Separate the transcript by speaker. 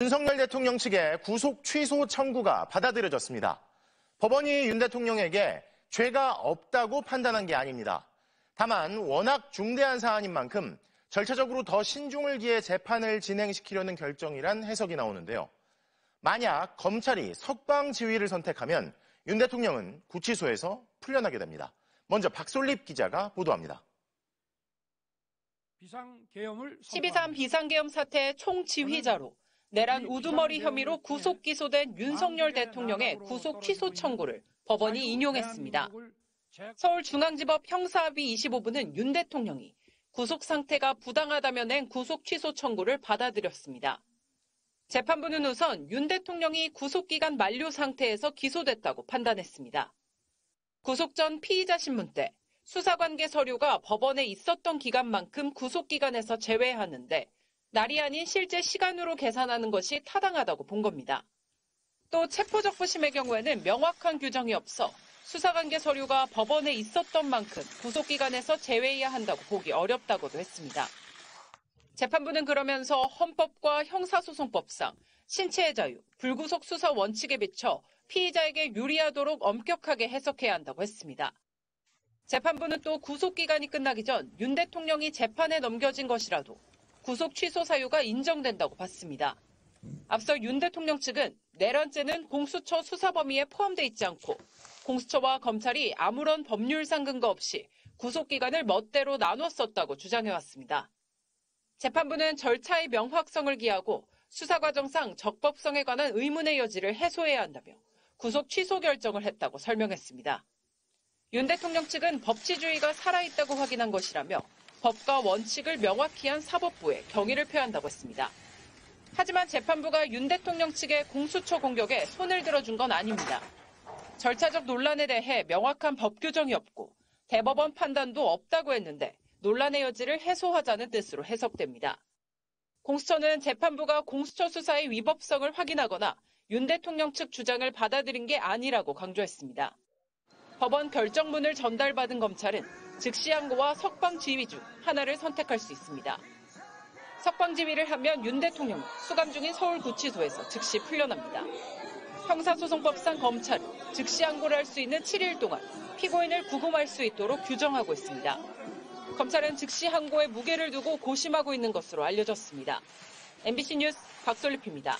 Speaker 1: 윤석열 대통령 측의 구속 취소 청구가 받아들여졌습니다. 법원이 윤 대통령에게 죄가 없다고 판단한 게 아닙니다. 다만 워낙 중대한 사안인 만큼 절차적으로 더 신중을 기해 재판을 진행시키려는 결정이란 해석이 나오는데요. 만약 검찰이 석방 지휘를 선택하면 윤 대통령은 구치소에서 풀려나게 됩니다. 먼저 박솔립 기자가 보도합니다.
Speaker 2: 12.3 비상계엄 사태의 총지휘자로 내란 우두머리 혐의로 구속 기소된 윤석열 대통령의 구속 취소 청구를 법원이 인용했습니다. 서울중앙지법 형사합의 25부는 윤 대통령이 구속 상태가 부당하다며 낸 구속 취소 청구를 받아들였습니다. 재판부는 우선 윤 대통령이 구속기간 만료 상태에서 기소됐다고 판단했습니다. 구속 전 피의자 신문 때 수사관계 서류가 법원에 있었던 기간만큼 구속기간에서 제외하는데 날이 아닌 실제 시간으로 계산하는 것이 타당하다고 본 겁니다. 또 체포적부심의 경우에는 명확한 규정이 없어 수사관계 서류가 법원에 있었던 만큼 구속기간에서 제외해야 한다고 보기 어렵다고도 했습니다. 재판부는 그러면서 헌법과 형사소송법상 신체의 자유, 불구속 수사 원칙에 비춰 피의자에게 유리하도록 엄격하게 해석해야 한다고 했습니다. 재판부는 또 구속기간이 끝나기 전 윤 대통령이 재판에 넘겨진 것이라도 구속 취소 사유가 인정된다고 봤습니다. 앞서 윤 대통령 측은 내란죄는 공수처 수사 범위에 포함돼 있지 않고 공수처와 검찰이 아무런 법률상 근거 없이 구속기간을 멋대로 나눴었다고 주장해왔습니다. 재판부는 절차의 명확성을 기하고 수사 과정상 적법성에 관한 의문의 여지를 해소해야 한다며 구속 취소 결정을 했다고 설명했습니다. 윤 대통령 측은 법치주의가 살아있다고 확인한 것이라며 법과 원칙을 명확히 한 사법부에 경의를 표한다고 했습니다. 하지만 재판부가 윤 대통령 측의 공수처 공격에 손을 들어준 건 아닙니다. 절차적 논란에 대해 명확한 법 규정이 없고 대법원 판단도 없다고 했는데 논란의 여지를 해소하자는 뜻으로 해석됩니다. 공수처는 재판부가 공수처 수사의 위법성을 확인하거나 윤 대통령 측 주장을 받아들인 게 아니라고 강조했습니다. 법원 결정문을 전달받은 검찰은 즉시 항고와 석방 지휘 중 하나를 선택할 수 있습니다. 석방 지휘를 하면 윤 대통령은 수감 중인 서울구치소에서 즉시 풀려납니다. 형사소송법상 검찰은 즉시 항고를 할 수 있는 7일 동안 피고인을 구금할 수 있도록 규정하고 있습니다. 검찰은 즉시 항고에 무게를 두고 고심하고 있는 것으로 알려졌습니다. MBC 뉴스 박솔립입니다.